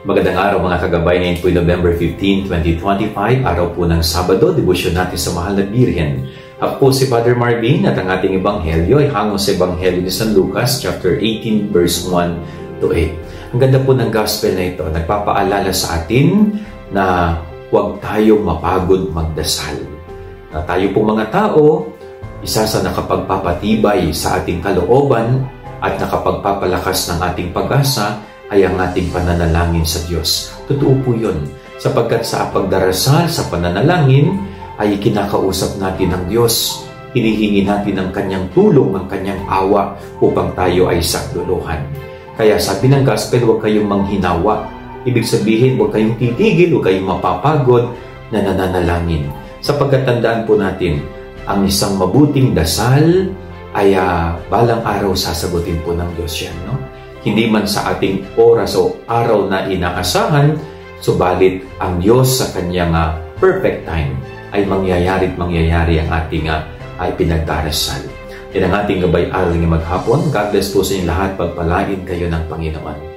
Magandang araw mga kagabay, ngayon po November 15, 2025, araw po ng Sabado, debosyon natin sa Mahal na Birhen. Ako po si Father Marvin at ang ating ebanghelyo ay hango sa ebanghelyo ni San Lucas, chapter 18, verse 1 to 8. Ang ganda po ng gospel na ito, nagpapaalala sa atin na huwag tayong mapagod magdasal. Na tayo pong mga tao, isa sa nakapagpapatibay sa ating kalooban at nakapagpapalakas ng ating pag-asa ay ang ating pananalangin sa Diyos. Totoo po yun, sapagkat sa pagdarasal, sa pananalangin, ay kinakausap natin ng Diyos. Hinihingi natin ang Kanyang tulong, ang Kanyang awa upang tayo ay sakluluhan. Kaya sabi ng gospel, huwag kayong manghinawa. Ibig sabihin, huwag kayong titigil, huwag kayong mapapagod na nananalangin. Sapagkat tandaan po natin, ang isang mabuting dasal ay balang araw sasagutin po ng Diyos yan, no? Hindi man sa ating oras o araw na inaasahan, subalit ang Diyos sa Kanyang perfect time ay mangyayari ang ating ay pinagdarasal. Yan ang ating gabay-aral ng maghapon. God bless po sa inyo lahat. Pagpalain kayo ng Panginoon.